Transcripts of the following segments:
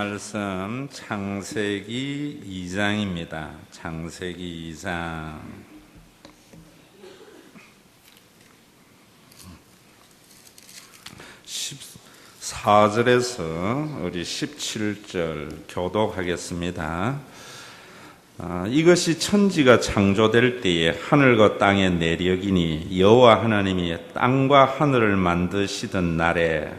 말씀 창세기 2장입니다. 창세기 2장 14절에서 우리 17절 교독하겠습니다. 이것이 천지가 창조될 때에 하늘과 땅의 내력이니 여호와 하나님이 땅과 하늘을 만드시던 날에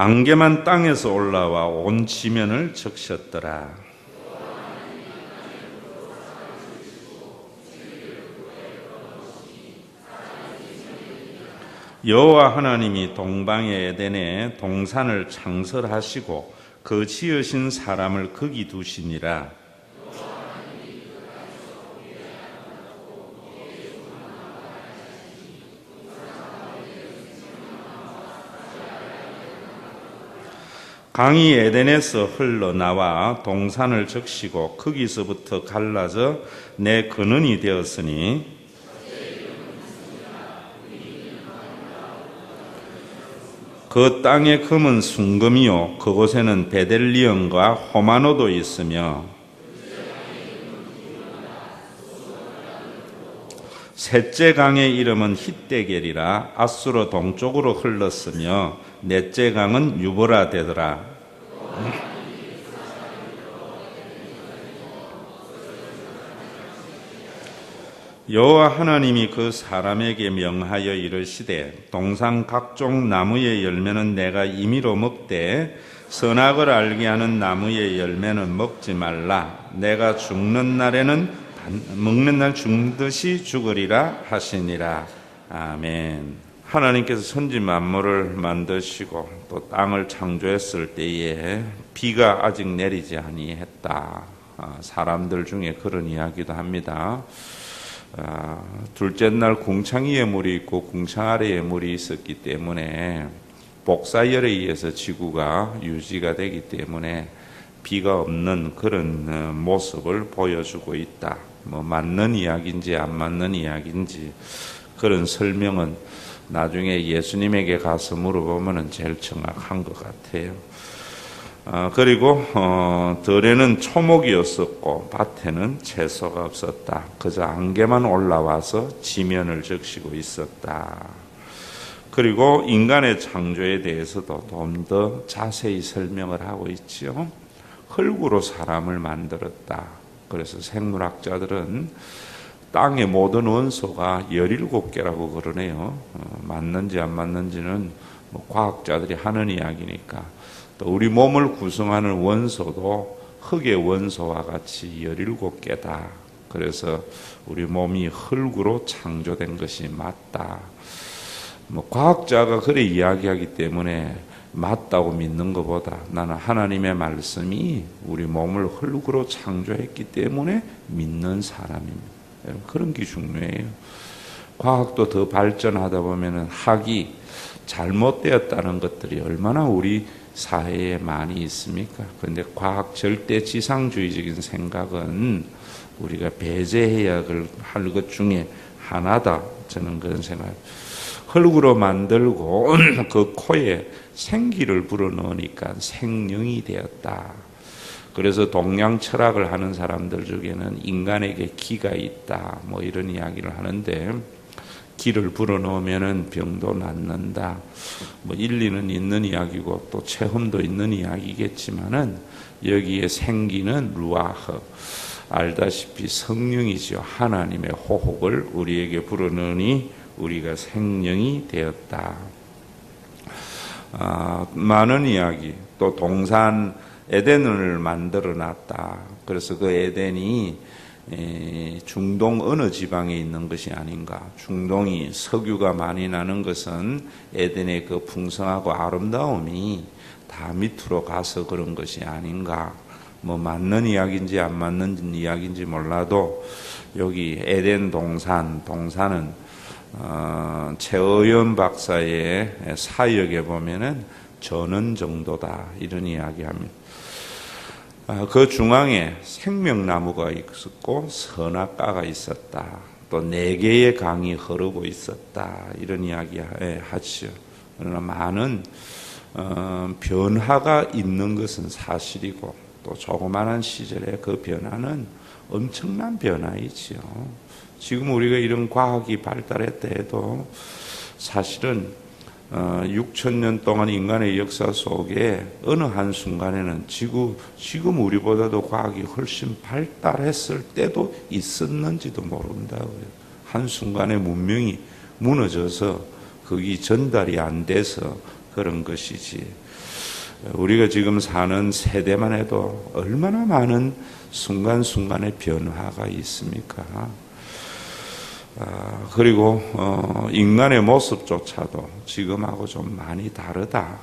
안개만 땅에서 올라와 온 지면을 적셨더라. 여호와 하나님이 동방의 에덴에 동산을 창설하시고 그 지으신 사람을 거기 두시니라. 강이 에덴에서 흘러나와 동산을 적시고 거기서부터 갈라져 내 근원이 되었으니 그 땅의 금은 순금이요 그곳에는 베델리엄과 호마노도 있으며 셋째 강의 이름은 hit데겔이라 아수르 동쪽으로 흘렀으며 넷째 강은 유보라 되더라. 여호와 하나님이 그 사람에게 명하여 이르시되 동산 각종 나무의 열매는 내가 임의로 먹되 선악을 알게 하는 나무의 열매는 먹지 말라. 내가 죽는 날에는 먹는 날 죽듯이 죽으리라 하시니라. 아멘. 하나님께서 천지 만물을 만드시고 또 땅을 창조했을 때에 비가 아직 내리지 아니했다. 사람들 중에 그런 이야기도 합니다. 둘째 날 궁창 위에 물이 있고 궁창 아래에 물이 있었기 때문에 복사열에 의해서 지구가 유지가 되기 때문에 비가 없는 그런 모습을 보여주고 있다. 뭐 맞는 이야기인지 안 맞는 이야기인지 그런 설명은 나중에 예수님에게 가서 물어보면 제일 정확한 것 같아요. 그리고 들에는 초목이었었고 밭에는 채소가 없었다. 그저 안개만 올라와서 지면을 적시고 있었다. 그리고 인간의 창조에 대해서도 좀 더 자세히 설명을 하고 있죠. 흙으로 사람을 만들었다. 그래서 생물학자들은 땅의 모든 원소가 17개라고 그러네요. 맞는지 안 맞는지는 뭐 과학자들이 하는 이야기니까. 또 우리 몸을 구성하는 원소도 흙의 원소와 같이 17개다. 그래서 우리 몸이 흙으로 창조된 것이 맞다. 뭐 과학자가 그래 이야기하기 때문에 맞다고 믿는 것보다 나는 하나님의 말씀이 우리 몸을 흙으로 창조했기 때문에 믿는 사람입니다. 그런 게 중요해요. 과학도 더 발전하다 보면 학이 잘못되었다는 것들이 얼마나 우리 사회에 많이 있습니까? 그런데 과학 절대 지상주의적인 생각은 우리가 배제해야 할 것 중에 하나다. 저는 그런 생각. 흙으로 만들고 그 코에 생기를 불어넣으니까 생명이 되었다. 그래서 동양 철학을 하는 사람들 중에는 인간에게 기가 있다. 뭐 이런 이야기를 하는데 기를 불어넣으면 병도 낫는다. 뭐 일리는 있는 이야기고 또 체험도 있는 이야기겠지만은 여기에 생기는 루아흐 알다시피 성령이죠. 하나님의 호흡을 우리에게 불어넣으니 우리가 생명이 되었다. 많은 이야기 또 동산 에덴을 만들어 놨다. 그래서 그 에덴이 중동 어느 지방에 있는 것이 아닌가. 중동이 석유가 많이 나는 것은 에덴의 그 풍성하고 아름다움이 다 밑으로 가서 그런 것이 아닌가. 뭐 맞는 이야기인지 안 맞는 이야기인지 몰라도 여기 에덴 동산은 최의연 박사의 사역에 보면은 전원 정도다 이런 이야기합니다. 그 중앙에 생명나무가 있었고 선악과가 있었다. 또 4개의 강이 흐르고 있었다. 이런 이야기 하죠. 그러나 많은 변화가 있는 것은 사실이고 또 조그마한 시절에 그 변화는 엄청난 변화이지요. 지금 우리가 이런 과학이 발달했다 해도 사실은 6,000년 동안 인간의 역사 속에 어느 한순간에는 지금 우리보다도 과학이 훨씬 발달했을 때도 있었는지도 모른다고요. 한순간에 문명이 무너져서 거기 전달이 안 돼서 그런 것이지. 우리가 지금 사는 세대만 해도 얼마나 많은 순간순간의 변화가 있습니까? 그리고 인간의 모습조차도 지금하고 좀 많이 다르다.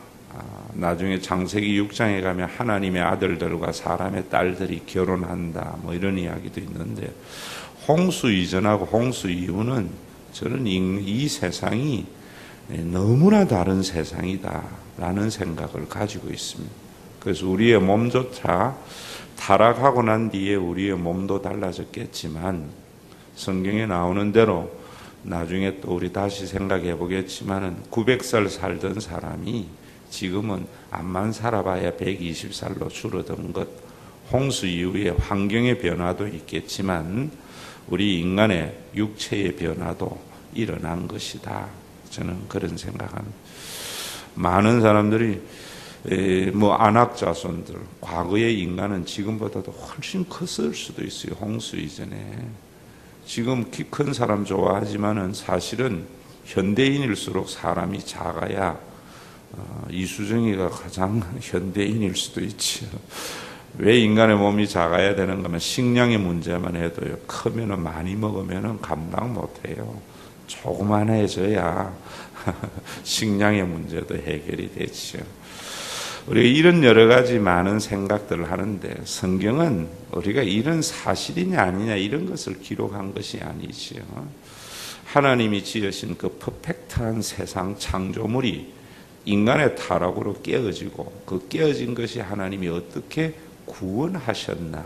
나중에 창세기 6장에 가면 하나님의 아들들과 사람의 딸들이 결혼한다. 뭐 이런 이야기도 있는데 홍수 이전하고 홍수 이후는 저는 이 세상이 너무나 다른 세상이다라는 생각을 가지고 있습니다. 그래서 우리의 몸조차 타락하고 난 뒤에 우리의 몸도 달라졌겠지만 성경에 나오는 대로 나중에 또 우리 다시 생각해 보겠지만은 900살 살던 사람이 지금은 암만 살아봐야 120살로 줄어든 것, 홍수 이후에 환경의 변화도 있겠지만 우리 인간의 육체의 변화도 일어난 것이다. 저는 그런 생각합니다. 많은 사람들이 안악자손들, 과거의 인간은 지금보다도 훨씬 컸을 수도 있어요. 홍수 이전에. 지금 키 큰 사람 좋아하지만은 사실은 현대인일수록 사람이 작아야 이수정이가 가장 현대인일 수도 있지요. 왜 인간의 몸이 작아야 되는가 하면 식량의 문제만 해도요. 크면은 많이 먹으면은 감당 못해요. 조그만해져야 식량의 문제도 해결이 되지요. 우리가 이런 여러 가지 많은 생각들을 하는데 성경은 우리가 이런 사실이냐 아니냐 이런 것을 기록한 것이 아니지요. 하나님이 지으신 그 퍼펙트한 세상 창조물이 인간의 타락으로 깨어지고 그 깨어진 것이 하나님이 어떻게 구원하셨나.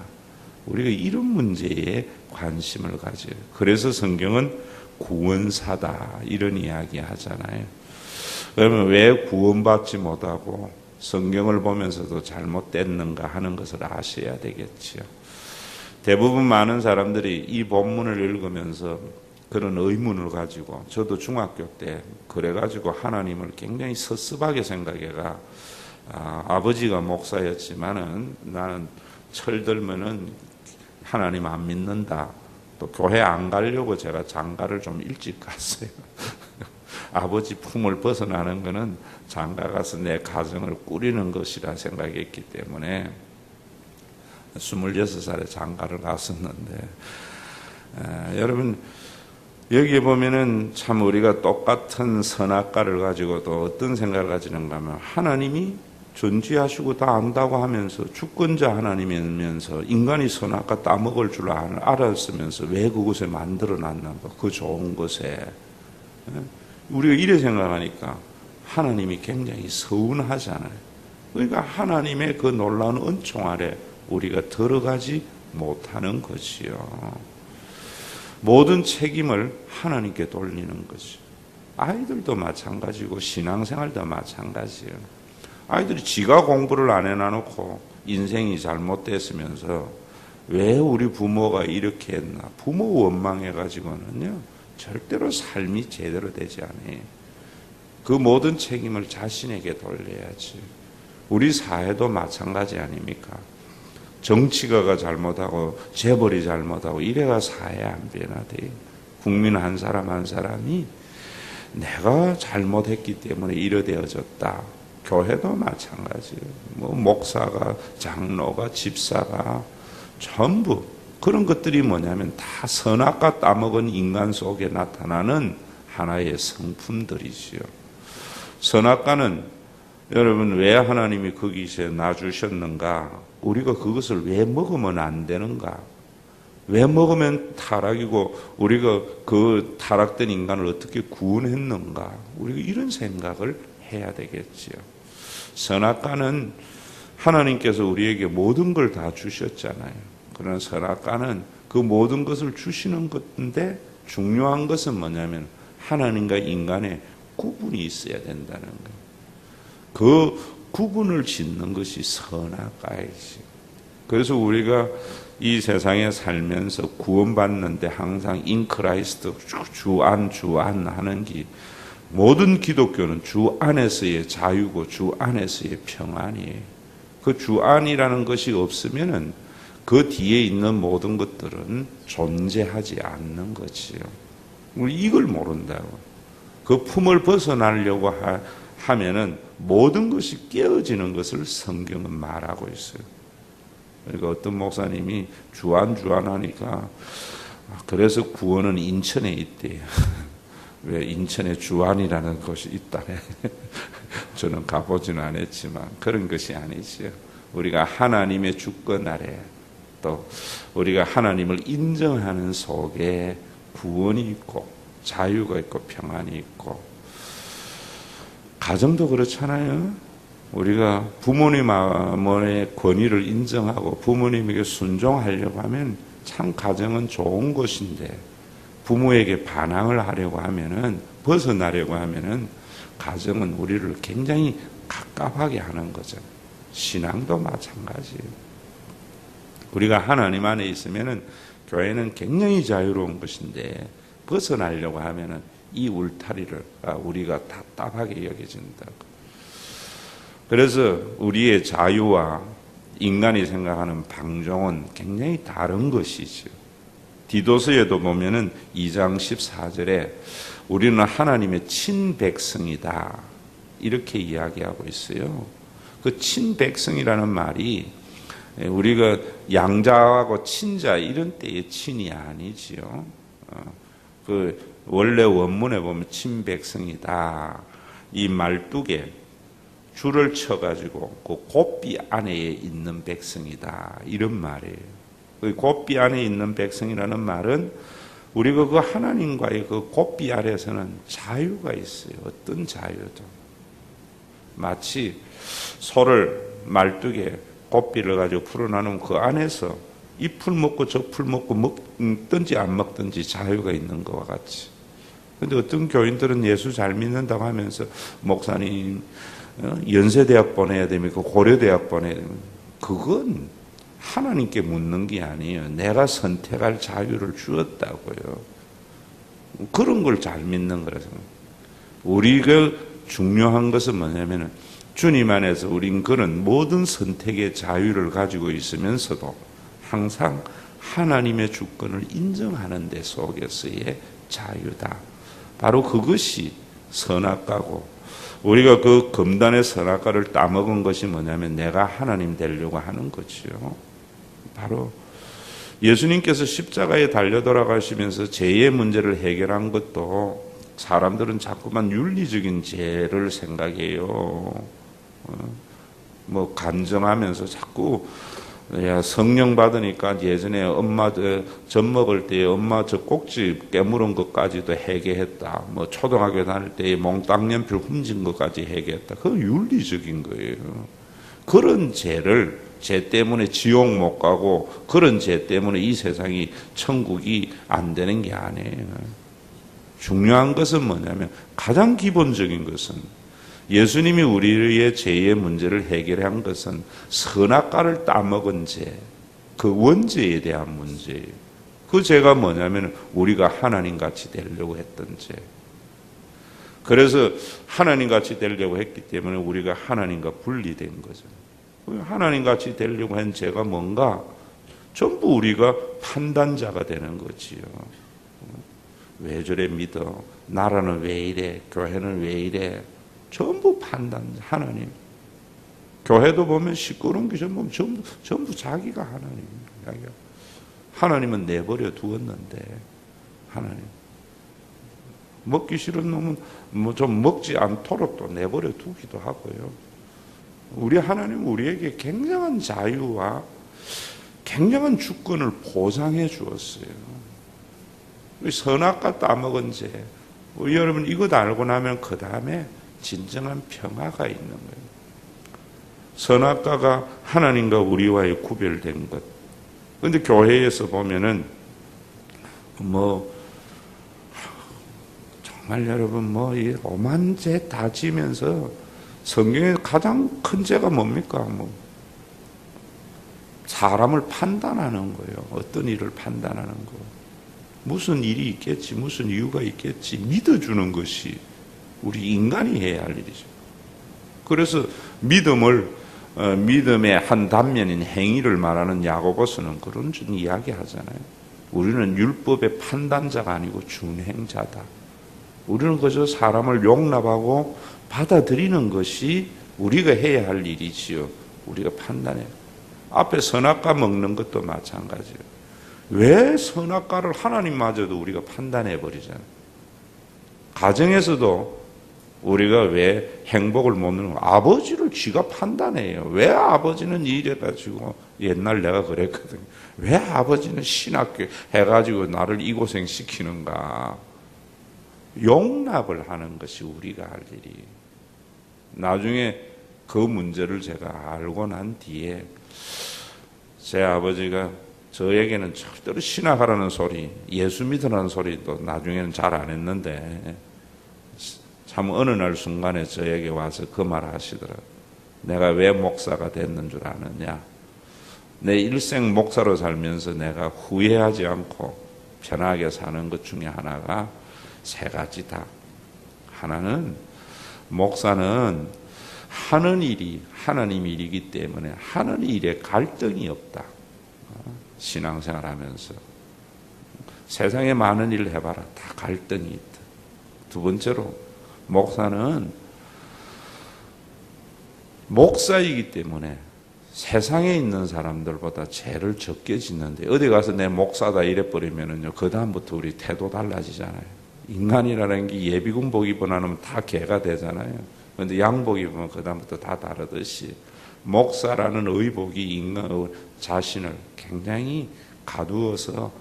우리가 이런 문제에 관심을 가져요. 그래서 성경은 구원사다 이런 이야기 하잖아요. 그러면 왜 구원받지 못하고 성경을 보면서도 잘못됐는가 하는 것을 아셔야 되겠지요. 대부분 많은 사람들이 이 본문을 읽으면서 그런 의문을 가지고 저도 중학교 때 그래가지고 하나님을 굉장히 섭섭하게 생각해가 아버지가 목사였지만은 나는 철들면은 하나님 안 믿는다. 또 교회 안 가려고 제가 장가를 좀 일찍 갔어요. 아버지 품을 벗어나는 것은 장가 가서 내 가정을 꾸리는 것이라 생각했기 때문에 26살에 장가를 갔었는데 여러분 여기에 보면은 참 우리가 똑같은 선악과를 가지고도 어떤 생각을 가지는가 하면 하나님이 존재하시고 다 안다고 하면서 주권자 하나님이면서 인간이 선악과 따먹을 줄 알았으면서 왜 그곳에 만들어놨는가 그 좋은 곳에 우리가 이래 생각하니까 하나님이 굉장히 서운하잖아요. 그러니까 하나님의 그 놀라운 은총 아래 우리가 들어가지 못하는 것이요. 모든 책임을 하나님께 돌리는 거죠. 아이들도 마찬가지고 신앙생활도 마찬가지예요. 아이들이 지가 공부를 안 해놔놓고 인생이 잘못됐으면서 왜 우리 부모가 이렇게 했나. 부모 원망해가지고는요. 절대로 삶이 제대로 되지 않아요. 그 모든 책임을 자신에게 돌려야지. 우리 사회도 마찬가지 아닙니까? 정치가가 잘못하고 재벌이 잘못하고 이래가 사회 안 변화돼요. 국민 한 사람 한 사람이 내가 잘못했기 때문에 이러되어졌다. 교회도 마찬가지예요. 목사가 장로가 집사가 전부 그런 것들이 뭐냐면 다 선악과 따먹은 인간 속에 나타나는 하나의 성품들이지요. 선악과는 여러분 왜 하나님이 거기서 놔주셨는가? 우리가 그것을 왜 먹으면 안 되는가? 왜 먹으면 타락이고 우리가 그 타락된 인간을 어떻게 구원했는가? 우리가 이런 생각을 해야 되겠지요. 선악과는 하나님께서 우리에게 모든 걸 다 주셨잖아요. 그런 선악과는 그 모든 것을 주시는 것인데 중요한 것은 뭐냐면 하나님과 인간의 구분이 있어야 된다는 거예요. 그 구분을 짓는 것이 선악과이지. 그래서 우리가 이 세상에 살면서 구원받는데 항상 인 크라이스트 주 안 하는 게 모든 기독교는 주 안에서의 자유고 주 안에서의 평안이에요. 그 주 안이라는 것이 없으면은 그 뒤에 있는 모든 것들은 존재하지 않는 거지요. 우리 이걸 모른다고. 그 품을 벗어나려고 하면은 모든 것이 깨어지는 것을 성경은 말하고 있어요. 그러니까 어떤 목사님이 주안 하니까 그래서 구원은 인천에 있대요. 왜 인천에 주안이라는 곳이 있다네. 저는 가보지는 않았지만 그런 것이 아니지요. 우리가 하나님의 주권 아래 또 우리가 하나님을 인정하는 속에 구원이 있고 자유가 있고 평안이 있고 가정도 그렇잖아요. 우리가 부모님의 권위를 인정하고 부모님에게 순종하려고 하면 참 가정은 좋은 곳인데 부모에게 반항을 하려고 하면은 벗어나려고 하면은 가정은 우리를 굉장히 갑갑하게 하는 거죠. 신앙도 마찬가지예요. 우리가 하나님 안에 있으면은 교회는 굉장히 자유로운 것인데 벗어나려고 하면은 이 울타리를 우리가 답답하게 여겨진다고. 그래서 우리의 자유와 인간이 생각하는 방종은 굉장히 다른 것이죠. 디도서에도 보면은 2장 14절에 우리는 하나님의 친백성이다 이렇게 이야기하고 있어요. 그 친백성이라는 말이 우리가 양자하고 친자 이런 때의 친이 아니지요. 그 원래 원문에 보면 친백성이다. 이 말뚝에 줄을 쳐가지고 그 곱비 안에 있는 백성이다 이런 말이에요. 그 곱비 안에 있는 백성이라는 말은 우리가 그 하나님과의 그 곱비 아래에서는 자유가 있어요. 어떤 자유도. 마치 소를 말뚝에 곱비를 가지고 풀어놔놓으면 그 안에서 이 풀 먹고 저 풀 먹고 먹든지 안 먹든지 자유가 있는 것과 같이. 근데 어떤 교인들은 예수 잘 믿는다고 하면서 목사님 연세대학 보내야 됩니까? 고려대학 보내야 됩니까? 그건 하나님께 묻는 게 아니에요. 내가 선택할 자유를 주었다고요. 그런 걸 잘 믿는 거라서. 우리가 중요한 것은 뭐냐면은 주님 안에서 우린 그런 모든 선택의 자유를 가지고 있으면서도 항상 하나님의 주권을 인정하는 데 속에서의 자유다. 바로 그것이 선악과고 우리가 그 금단의 선악과를 따먹은 것이 뭐냐면 내가 하나님 되려고 하는 거지요. 바로 예수님께서 십자가에 달려 돌아가시면서 죄의 문제를 해결한 것도 사람들은 자꾸만 윤리적인 죄를 생각해요. 뭐 간증하면서 자꾸 야 성령 받으니까 예전에 엄마 젖 먹을 때 엄마 저 꼭지 깨물은 것까지도 해결했다. 뭐 초등학교 다닐 때 몽땅 연필 훔친 것까지 해결했다. 그건 윤리적인 거예요. 그런 죄 때문에 지옥 못 가고 그런 죄 때문에 이 세상이 천국이 안 되는 게 아니에요. 중요한 것은 뭐냐면 가장 기본적인 것은 예수님이 우리의 죄의 문제를 해결한 것은 선악과를 따먹은 죄, 그 원죄에 대한 문제예요. 그 죄가 뭐냐면 우리가 하나님같이 되려고 했던 죄. 그래서 하나님같이 되려고 했기 때문에 우리가 하나님과 분리된 거죠. 하나님같이 되려고 한 죄가 뭔가? 전부 우리가 판단자가 되는 거지요. 왜 저래 믿어? 나라는 왜 이래? 교회는 왜 이래? 전부 판단, 하나님. 교회도 보면 시끄러운 게 전부 자기가 하나님입니다. 하나님은 내버려 두었는데, 하나님. 먹기 싫은 놈은 뭐 좀 먹지 않도록 또 내버려 두기도 하고요. 우리 하나님은 우리에게 굉장한 자유와 굉장한 주권을 보장해 주었어요. 선악과 따먹은 죄. 여러분 이것 알고 나면 그 다음에 진정한 평화가 있는 거예요. 선악과가 하나님과 우리와의 구별된 것. 근데 교회에서 보면은 정말 여러분 이 오만 죄 다 지면서 성경의 가장 큰 죄가 뭡니까? 사람을 판단하는 거예요. 어떤 일을 판단하는 거. 무슨 일이 있겠지, 무슨 이유가 있겠지 믿어주는 것이 우리 인간이 해야 할 일이죠. 그래서 믿음의 한 단면인 행위를 말하는 야고보서는 그런 이야기 하잖아요. 우리는 율법의 판단자가 아니고 준행자다. 우리는 그저 사람을 용납하고 받아들이는 것이 우리가 해야 할 일이지요. 우리가 판단해요. 앞에 선악과 먹는 것도 마찬가지예요. 왜 선악과를 하나님마저도 우리가 판단해 버리잖아요. 가정에서도 우리가 왜 행복을 못 누리는 거, 아버지를 쥐가 판단해요. 왜 아버지는 이래가지고, 옛날 내가 그랬거든요. 왜 아버지는 신학교 해가지고 나를 이 고생 시키는가. 용납을 하는 것이 우리가 할 일이. 나중에 그 문제를 제가 알고 난 뒤에 제 아버지가 저에게는 절대로 신학하라는 소리, 예수 믿으라는 소리도 나중에는 잘 안 했는데 참 어느 날 순간에 저에게 와서 그 말을 하시더라고요. 내가 왜 목사가 됐는 줄 아느냐? 내 일생 목사로 살면서 내가 후회하지 않고 편하게 사는 것 중에 하나가 세 가지다. 하나는 목사는 하는 일이 하나님 일이기 때문에 하는 일에 갈등이 없다. 신앙생활하면서 세상에 많은 일을 해봐라. 다 갈등이 있다. 두 번째로 목사는 목사이기 때문에 세상에 있는 사람들보다 죄를 적게 짓는데 어디 가서 내 목사다 이래버리면은요 그 다음부터 우리 태도 달라지잖아요. 인간이라는 게 예비군복 입고 나면 다 개가 되잖아요. 그런데 양복 입으면 그 다음부터 다 다르듯이 목사라는 의복이 인간 자신을 굉장히 가두어서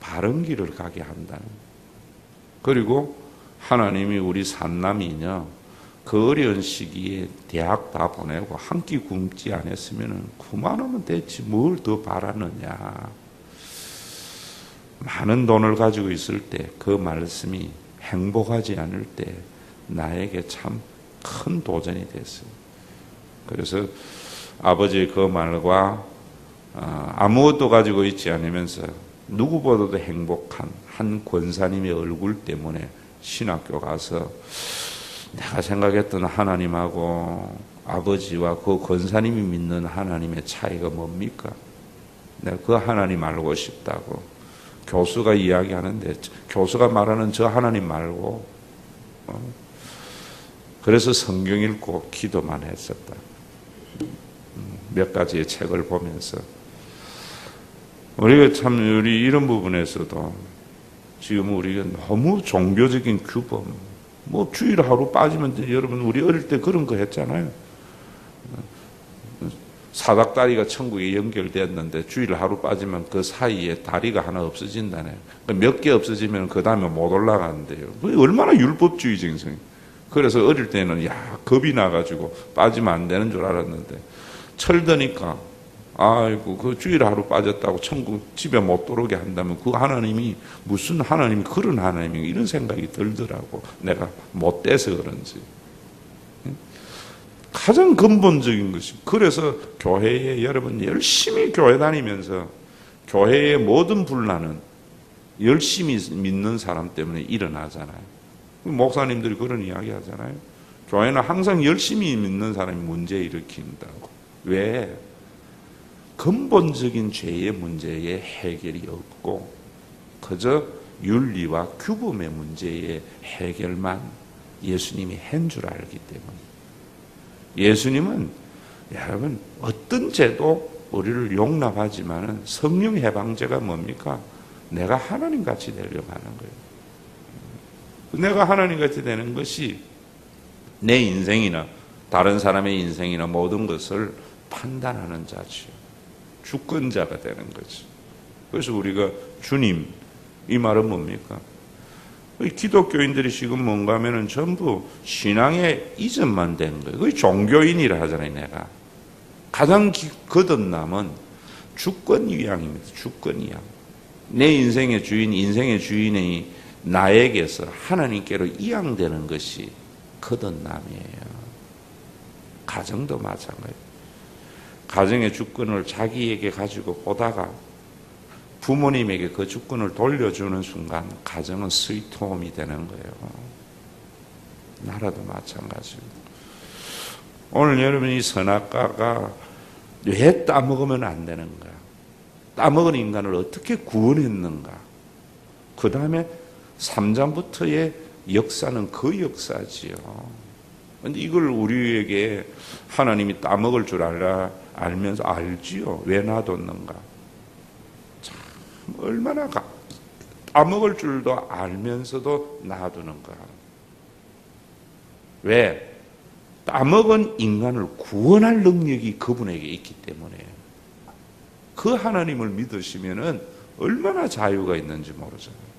바른 길을 가게 한다는. 그리고 하나님이 우리 산남이냐 그 어려운 시기에 대학 다 보내고 한 끼 굶지 않았으면 그만하면 됐지 뭘 더 바라느냐. 많은 돈을 가지고 있을 때 그 말씀이 행복하지 않을 때 나에게 참 큰 도전이 됐어요. 그래서 아버지의 그 말과 아무것도 가지고 있지 않으면서 누구보다도 행복한 한 권사님의 얼굴 때문에 신학교 가서 내가 생각했던 하나님하고 아버지와 그 권사님이 믿는 하나님의 차이가 뭡니까? 내가 그 하나님 알고 싶다고 교수가 이야기하는데 교수가 말하는 저 하나님 말고 그래서 성경 읽고 기도만 했었다. 몇 가지의 책을 보면서 우리가 참 우리 이런 부분에서도 지금 우리가 너무 종교적인 규범 주일 하루 빠지면 여러분 우리 어릴 때 그런 거 했잖아요. 사닥다리가 천국에 연결됐는데 주일 하루 빠지면 그 사이에 다리가 하나 없어진다네. 몇 개 없어지면 그 다음에 못 올라가는데요. 얼마나 율법주의 정성이. 그래서 어릴 때는 겁이 나가지고 빠지면 안 되는 줄 알았는데 철드니까 아이고 그 주일 하루 빠졌다고 천국 집에 못 들어오게 한다면 그 하나님이 무슨 하나님이 그런 하나님이 이런 생각이 들더라고. 내가 못돼서 그런지. 가장 근본적인 것이 그래서 교회에 여러분 열심히 교회 다니면서 교회의 모든 분란은 열심히 믿는 사람 때문에 일어나잖아요. 목사님들이 그런 이야기 하잖아요. 교회는 항상 열심히 믿는 사람이 문제 일으킨다고. 왜? 근본적인 죄의 문제에 해결이 없고 그저 윤리와 규범의 문제의 해결만 예수님이 한 줄 알기 때문에. 예수님은 여러분 어떤 죄도 우리를 용납하지만 성령 해방죄가 뭡니까? 내가 하나님같이 되려고 하는 거예요. 내가 하나님같이 되는 것이 내 인생이나 다른 사람의 인생이나 모든 것을 판단하는 자죠. 주권자가 되는 거죠. 그래서 우리가 주님, 이 말은 뭡니까? 기독교인들이 지금 뭔가 하면은 전부 신앙의 이전만 된 거예요. 그게 종교인이라 하잖아요, 내가. 가장 거듭남은 주권 위양입니다. 주권 위양. 내 인생의 주인, 인생의 주인이 나에게서 하나님께로 이양되는 것이 거듭남이에요. 가정도 마찬가지예요. 가정의 주권을 자기에게 가지고 보다가 부모님에게 그 주권을 돌려주는 순간 가정은 스위트홈이 되는 거예요. 나라도 마찬가지입니다. 오늘 여러분 이 선악과가 왜 따먹으면 안 되는가? 따먹은 인간을 어떻게 구원했는가? 그 다음에 3장부터의 역사는 그 역사지요. 그런데 이걸 우리에게 하나님이 따먹을 줄 알면서 알지요. 왜 놔뒀는가? 참 얼마나 따먹을 줄도 알면서도 놔두는가? 왜? 따먹은 인간을 구원할 능력이 그분에게 있기 때문에 그 하나님을 믿으시면은 얼마나 자유가 있는지 모르잖아요.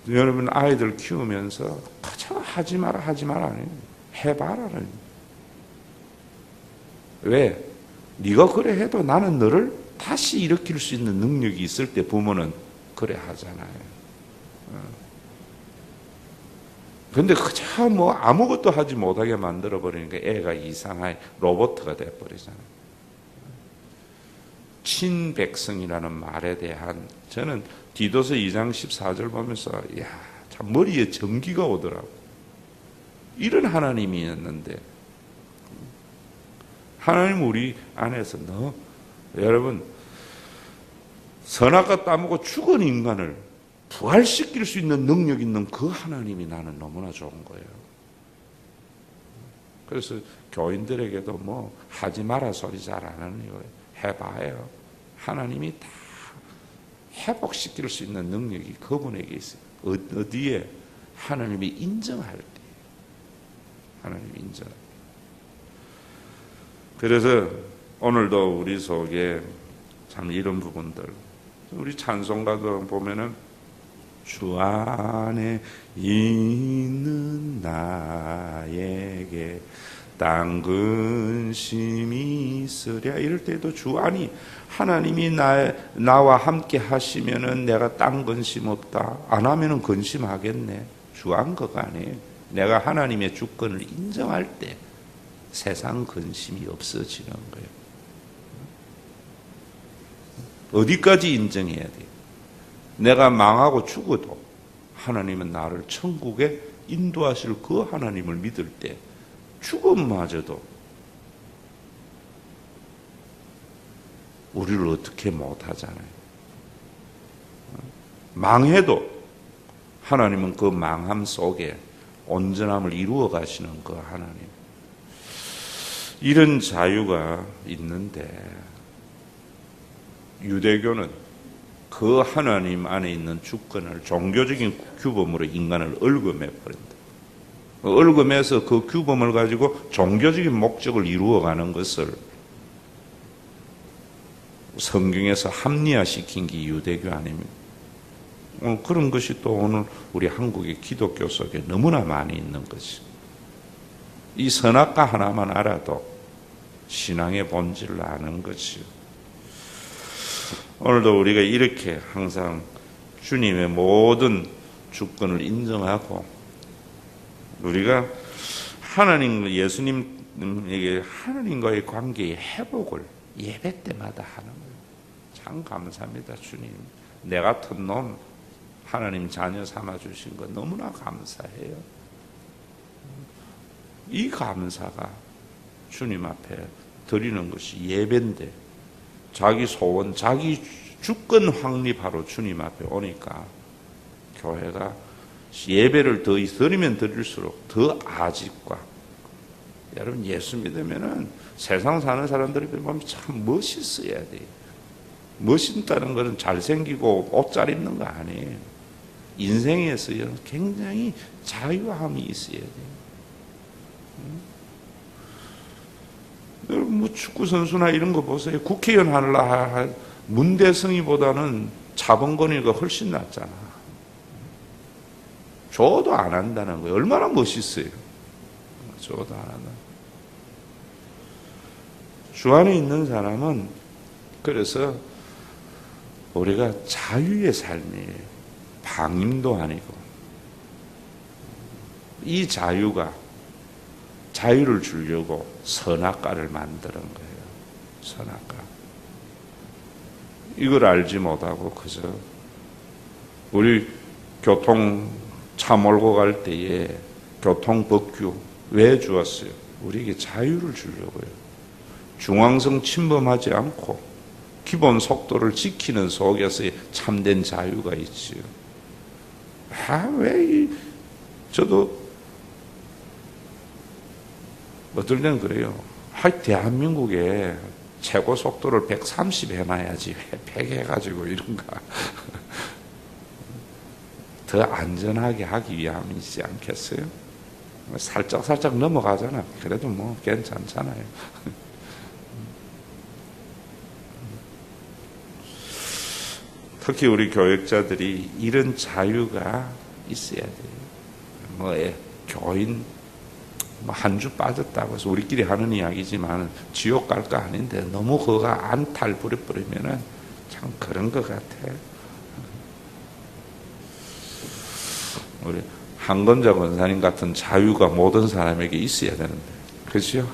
여러분 아이들 키우면서 가장 하지 마라 아니에요. 해봐라는. 왜? 네가 그래 해도 나는 너를 다시 일으킬 수 있는 능력이 있을 때 부모는 그래 하잖아요. 근데 그저 뭐 아무것도 하지 못하게 만들어 버리니까 애가 이상하게 로봇가 돼 버리잖아요. 친백성이라는 말에 대한 저는 디도서 2장 14절 보면서 참 머리에 전기가 오더라고. 이런 하나님이었는데 하나님 우리 안에서 여러분 선악과 따먹고 죽은 인간을 부활시킬 수 있는 능력 있는 그 하나님이 나는 너무나 좋은 거예요. 그래서 교인들에게도 뭐 하지 마라 소리 잘 안 하는 거예요. 해봐요. 하나님이 다 회복시킬 수 있는 능력이 그분에게 있어요. 어디에? 하나님이 인정할 때. 하나님이 인정할 때. 그래서 오늘도 우리 속에 참 이런 부분들, 우리 찬송가도 보면은 주 안에 있는 나에게 땅 근심이 있으랴. 이럴 때도 주 안이 하나님이 나와 함께 하시면은 내가 땅 근심 없다. 안 하면은 근심하겠네. 주 안 거가 아니에요. 내가 하나님의 주권을 인정할 때 세상 근심이 없어지는 거예요. 어디까지 인정해야 돼요? 내가 망하고 죽어도 하나님은 나를 천국에 인도하실 그 하나님을 믿을 때 죽음마저도 우리를 어떻게 못하잖아요. 망해도 하나님은 그 망함 속에 온전함을 이루어 가시는 그 하나님. 이런 자유가 있는데 유대교는 그 하나님 안에 있는 주권을 종교적인 규범으로 인간을 얽어매 버린다. 얽어매서 그 규범을 가지고 종교적인 목적을 이루어가는 것을 성경에서 합리화시킨 게 유대교 아닙니까? 그런 것이 또 오늘 우리 한국의 기독교 속에 너무나 많이 있는 것이. 이 선악과 하나만 알아도 신앙의 본질을 아는 것이요. 오늘도 우리가 이렇게 항상 주님의 모든 주권을 인정하고 우리가 하나님, 예수님에게 하나님과의 관계의 회복을 예배 때마다 하는 거예요. 참 감사합니다, 주님. 내 같은 놈 하나님 자녀 삼아 주신 거 너무나 감사해요. 이 감사가 주님 앞에 드리는 것이 예배인데 자기 소원, 자기 주권 확립하러 주님 앞에 오니까 교회가 예배를 더 드리면 드릴수록 더 아집과 여러분 예수 믿으면은 세상 사는 사람들이 보면 참 멋있어야 돼요. 멋있다는 것은 잘생기고 옷 잘 입는 거 아니에요. 인생에서요 굉장히 자유함이 있어야 돼요. 여러분 뭐 축구 선수나 이런 거 보세요. 국회의원 하려고 문대성이보다는 자본권이가 훨씬 낫잖아. 줘도 안 한다는 거예요. 얼마나 멋있어요. 저도 안 한다. 주 안에 있는 사람은 그래서 우리가 자유의 삶이에요. 방임도 아니고. 이 자유가 자유를 주려고 선악과를 만드는 거예요. 선악과. 이걸 알지 못하고 그저 우리 교통 차 몰고 갈 때에 교통법규 왜 주었어요? 우리에게 자유를 주려고요. 중앙선 침범하지 않고 기본 속도를 지키는 속에서의 참된 자유가 있지요. 저도 어떨 때는 그래요. 대한민국에 최고 속도를 130 해놔야지 왜 100 해가지고 이런가. 더 안전하게 하기 위함이지 않겠어요? 살짝 넘어가잖아. 그래도 뭐 괜찮잖아요. 특히 우리 교육자들이 이런 자유가 있어야 돼요. 교인 한 주 빠졌다고 해서 우리끼리 하는 이야기지만 지옥 갈 거 아닌데 너무 그거가 안탈 부려버리면은 참 그런 것 같아. 우리 한건자 권사님 같은 자유가 모든 사람에게 있어야 되는데, 그렇죠?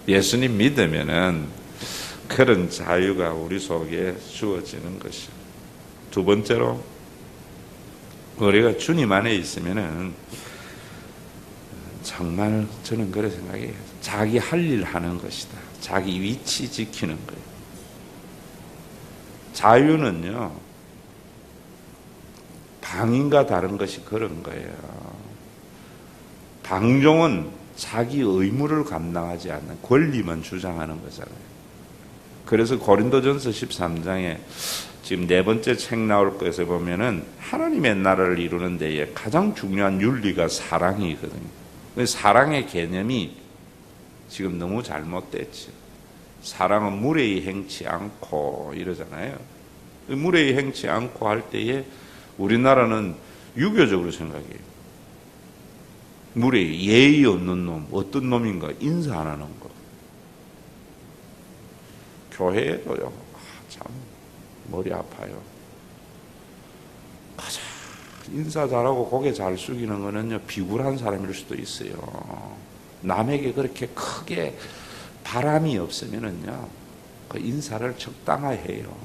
예수님 믿으면은 그런 자유가 우리 속에 주어지는 것이요. 두 번째로 우리가 주님 안에 있으면은 정말 저는 그렇게 생각해요. 자기 할 일 하는 것이다. 자기 위치 지키는 거예요. 자유는요, 방임과 다른 것이 그런 거예요. 방종은 자기 의무를 감당하지 않는 권리만 주장하는 거잖아요. 그래서 고린도전서 13장에 지금 네 번째 책 나올 것에서 보면은 하나님의 나라를 이루는 데에 가장 중요한 윤리가 사랑이거든요. 사랑의 개념이 지금 너무 잘못됐죠. 사랑은 무례히 행치 않고 이러잖아요. 무례히 행치 않고 할 때에 우리나라는 유교적으로 생각해요. 무례히 예의 없는 놈, 어떤 놈인가 인사 안 하는 거. 교회에도요, 참 머리 아파요. 가자. 인사 잘하고 고개 잘 숙이는 거는요, 비굴한 사람일 수도 있어요. 남에게 그렇게 크게 바람이 없으면은요, 그 인사를 적당히 해요.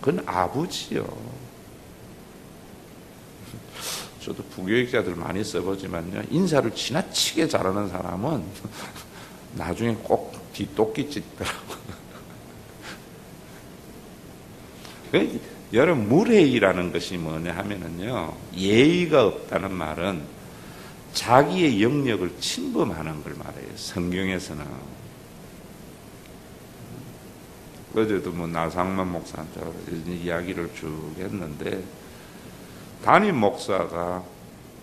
그건 아부지요. 저도 부교육자들 많이 써보지만요, 인사를 지나치게 잘하는 사람은 나중에 꼭 뒤똑기 찢더라고요. 여러분, 무례의라는 것이 뭐냐 하면은요, 예의가 없다는 말은 자기의 영역을 침범하는 걸 말해요. 성경에서는. 어제도 나상만 목사한테 이야기를 쭉 했는데, 담임 목사가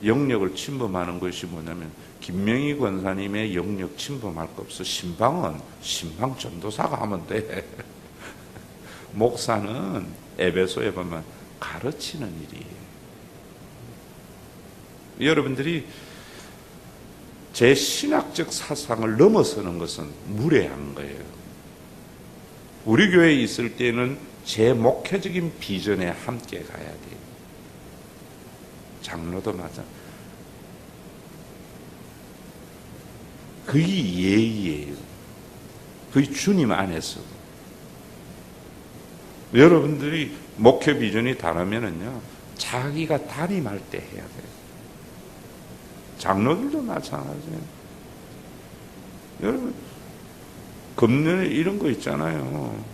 영역을 침범하는 것이 뭐냐면, 김명희 권사님의 영역 침범할 거 없어. 신방은 신방 전도사가 하면 돼. 목사는 에베소에 보면 가르치는 일이에요. 여러분들이 제 신학적 사상을 넘어서는 것은 무례한 거예요. 우리 교회에 있을 때는 제 목회적인 비전에 함께 가야 돼요. 장로도 맞아. 그게 예의예요. 그게 주님 안에서. 여러분들이 목회 비전이 다르면은요, 자기가 담임할 때 해야 돼요. 장로들도 마찬가지예요. 여러분, 금년에 이런 거 있잖아요.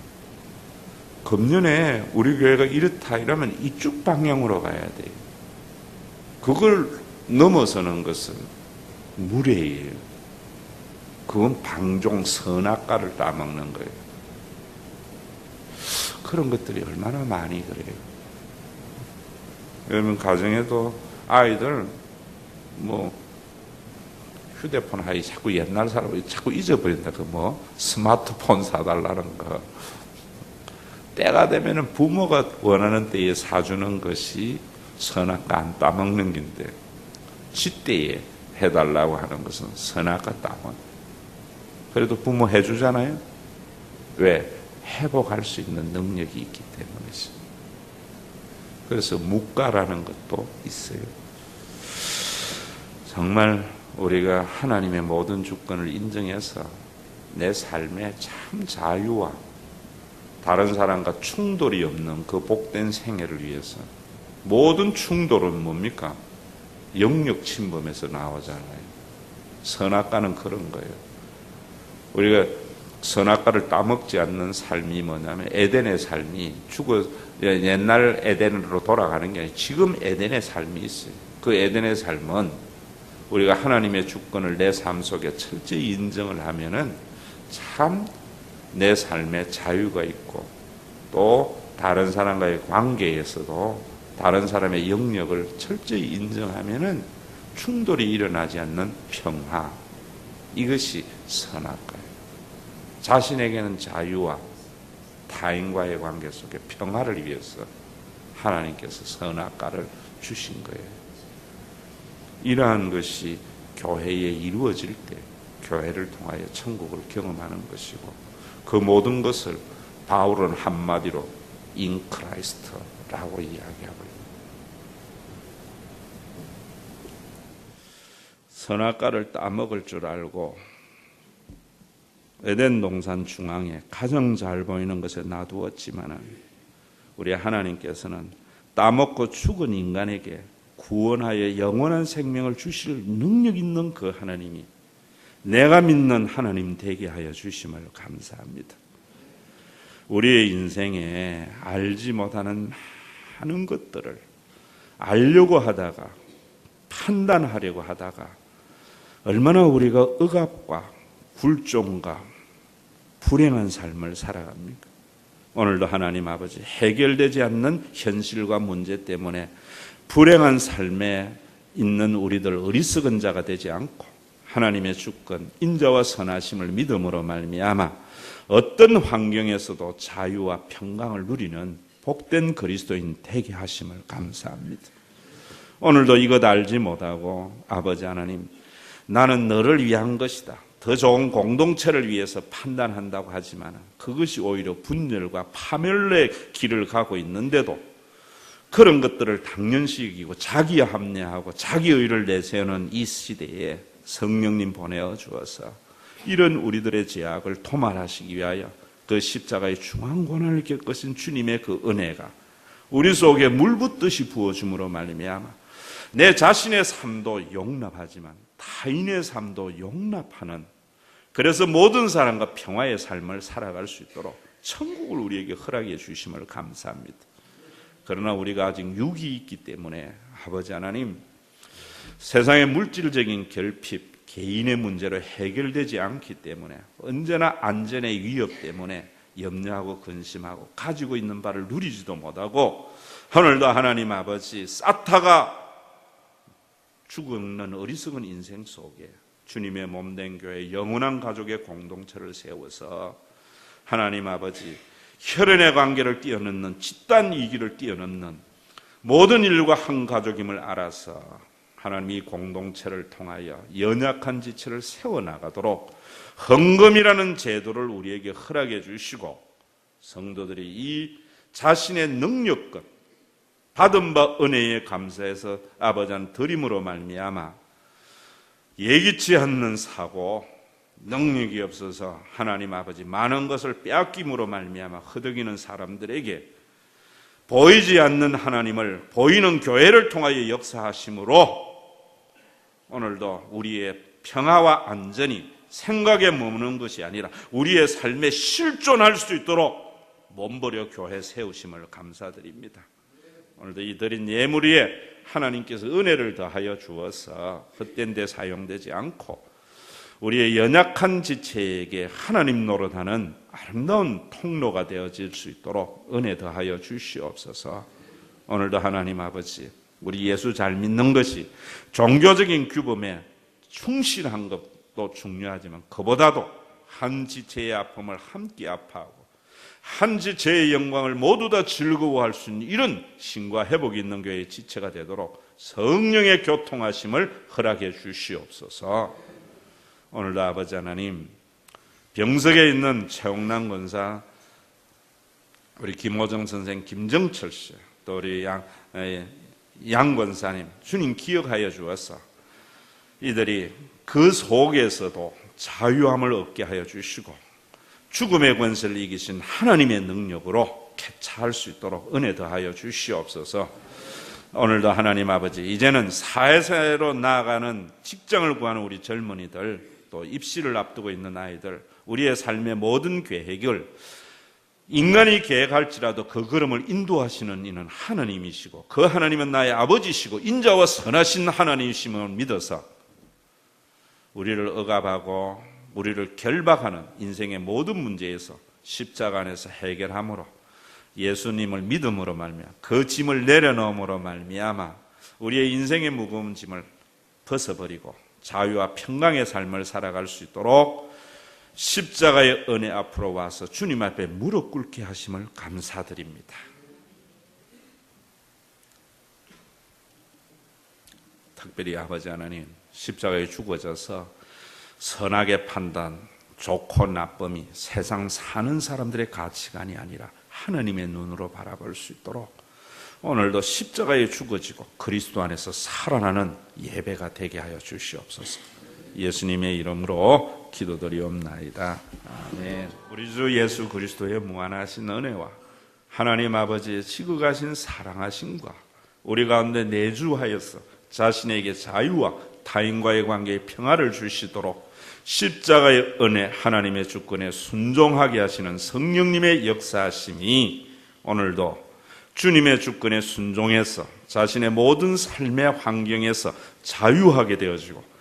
금년에 우리 교회가 이렇다 이러면 이쪽 방향으로 가야 돼요. 그걸 넘어서는 것은 무례예요. 그건 방종 선악과를 따먹는 거예요. 그런 것들이 얼마나 많이 그래요. 여러분, 가정에도 아이들 휴대폰 하이 자꾸 옛날 사람이 자꾸 잊어버린다. 스마트폰 사달라는 거. 때가 되면은 부모가 원하는 때에 사주는 것이 선악과 안 따먹는 건데, 쥐때에 해달라고 하는 것은 선악과 땀은. 그래도 부모 해주잖아요. 왜? 회복할 수 있는 능력이 있기 때문이죠. 그래서 묵가라는 것도 있어요. 정말 우리가 하나님의 모든 주권을 인정해서 내 삶에 참 자유와 다른 사람과 충돌이 없는 그 복된 생애를 위해서, 모든 충돌은 뭡니까? 영역 침범에서 나오잖아요. 선악과는 그런 거예요. 우리가 선악과를 따먹지 않는 삶이 뭐냐면 에덴의 삶이 옛날 에덴으로 돌아가는 게 아니라 지금 에덴의 삶이 있어요. 그 에덴의 삶은 우리가 하나님의 주권을 내 삶 속에 철저히 인정을 하면은 참 내 삶에 자유가 있고, 또 다른 사람과의 관계에서도 다른 사람의 영역을 철저히 인정하면은 충돌이 일어나지 않는 평화, 이것이 선악과예요. 자신에게는 자유와 타인과의 관계 속에 평화를 위해서 하나님께서 선악과를 주신 거예요. 이러한 것이 교회에 이루어질 때 교회를 통하여 천국을 경험하는 것이고, 그 모든 것을 바울은 한마디로 in Christ라고 이야기하고 있습니다. 선악과를 따먹을 줄 알고 에덴 동산 중앙에 가장 잘 보이는 것에 놔두었지만, 우리 하나님께서는 따먹고 죽은 인간에게 구원하여 영원한 생명을 주실 능력 있는 그 하나님이 내가 믿는 하나님 되게 하여 주심을 감사합니다. 우리의 인생에 알지 못하는 많은 것들을 알려고 하다가, 판단하려고 하다가 얼마나 우리가 억압과 굴종과 불행한 삶을 살아갑니까? 오늘도 하나님 아버지, 해결되지 않는 현실과 문제 때문에 불행한 삶에 있는 우리들 어리석은 자가 되지 않고 하나님의 주권, 인자와 선하심을 믿음으로 말미암아 어떤 환경에서도 자유와 평강을 누리는 복된 그리스도인 되게 하심을 감사합니다. 오늘도 이것 알지 못하고 아버지 하나님, 나는 너를 위한 것이다, 더 좋은 공동체를 위해서 판단한다고 하지만 그것이 오히려 분열과 파멸의 길을 가고 있는데도 그런 것들을 당연시 여기고 자기 합리화하고 자기 의를 내세우는 이 시대에 성령님 보내어 주어서 이런 우리들의 죄악을 도말하시기 위하여 그 십자가의 중한 고난을 겪으신 주님의 그 은혜가 우리 속에 물 붓듯이 부어줌으로 말미암아 내 자신의 삶도 용납하지만 타인의 삶도 용납하는, 그래서 모든 사람과 평화의 삶을 살아갈 수 있도록 천국을 우리에게 허락해 주심을 감사합니다. 그러나 우리가 아직 육이 있기 때문에 아버지 하나님, 세상의 물질적인 결핍, 개인의 문제로 해결되지 않기 때문에 언제나 안전의 위협 때문에 염려하고 근심하고 가지고 있는 바를 누리지도 못하고, 오늘도 하나님 아버지, 싹다가 죽는 어리석은 인생 속에 주님의 몸된 교회, 영원한 가족의 공동체를 세워서 하나님 아버지, 혈연의 관계를 뛰어넘는 집단 이기를 뛰어넘는 모든 일과 한 가족임을 알아서 하나님 이 공동체를 통하여 연약한 지체를 세워나가도록 헌금이라는 제도를 우리에게 허락해 주시고, 성도들이 이 자신의 능력껏 받은 바 은혜에 감사해서 아버지는 드림으로 말미암아 예기치 않는 사고, 능력이 없어서 하나님 아버지 많은 것을 빼앗김으로 말미암아 허덕이는 사람들에게 보이지 않는 하나님을 보이는 교회를 통하여 역사하심으로 오늘도 우리의 평화와 안전이 생각에 머무는 것이 아니라 우리의 삶에 실존할 수 있도록 몸버려 교회 세우심을 감사드립니다. 오늘도 이 드린 예물 위에 하나님께서 은혜를 더하여 주어서 헛된 데 사용되지 않고 우리의 연약한 지체에게 하나님 노릇하는 아름다운 통로가 되어질 수 있도록 은혜 더하여 주시옵소서. 오늘도 하나님 아버지, 우리 예수 잘 믿는 것이 종교적인 규범에 충실한 것도 중요하지만 그보다도 한 지체의 아픔을 함께 아파하고 한지 죄의 영광을 모두 다 즐거워할 수 있는 이런 신과 회복이 있는 교회의 지체가 되도록 성령의 교통하심을 허락해 주시옵소서. 오늘도 아버지 하나님, 병석에 있는 최홍남 권사, 우리 김호정 선생, 김정철 씨, 또 우리 양 권사님, 주님 기억하여 주어서 이들이 그 속에서도 자유함을 얻게 하여 주시고 죽음의 권세를 이기신 하나님의 능력으로 개차할 수 있도록 은혜 더하여 주시옵소서. 오늘도 하나님 아버지, 이제는 사회로 나아가는 직장을 구하는 우리 젊은이들, 또 입시를 앞두고 있는 아이들, 우리의 삶의 모든 계획을 인간이 계획할지라도 그 걸음을 인도하시는 이는 하나님이시고 그 하나님은 나의 아버지시고 인자와 선하신 하나님이심을 믿어서 우리를 억압하고 우리를 결박하는 인생의 모든 문제에서 십자가 안에서 해결함으로 예수님을 믿음으로 말미암아 그 짐을 내려놓음으로 말미암아 우리의 인생의 무거운 짐을 벗어버리고 자유와 평강의 삶을 살아갈 수 있도록 십자가의 은혜 앞으로 와서 주님 앞에 무릎 꿇게 하심을 감사드립니다. 특별히 아버지 하나님, 십자가에 죽어져서 선악의 판단, 좋고 나쁨이 세상 사는 사람들의 가치관이 아니라 하나님의 눈으로 바라볼 수 있도록 오늘도 십자가에 죽어지고 그리스도 안에서 살아나는 예배가 되게 하여 주시옵소서. 예수님의 이름으로 기도드리옵나이다. 아멘. 우리 주 예수 그리스도의 무한하신 은혜와 하나님 아버지의 지극하신 사랑하심과 우리 가운데 내주하여서 자신에게 자유와 타인과의 관계에 평화를 주시도록 십자가의 은혜, 하나님의 주권에 순종하게 하시는 성령님의 역사하심이 오늘도 주님의 주권에 순종해서 자신의 모든 삶의 환경에서 자유하게 되어지고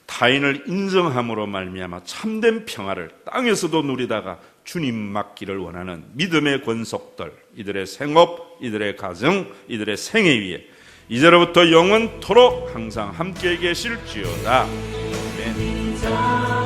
타인을 인정함으로 말미암아 참된 평화를 땅에서도 누리다가 주님 맡기를 원하는 믿음의 권속들, 이들의 생업, 이들의 가정, 이들의 생애 위에 이제로부터 영원토록 항상 함께 계실지어다. 아멘.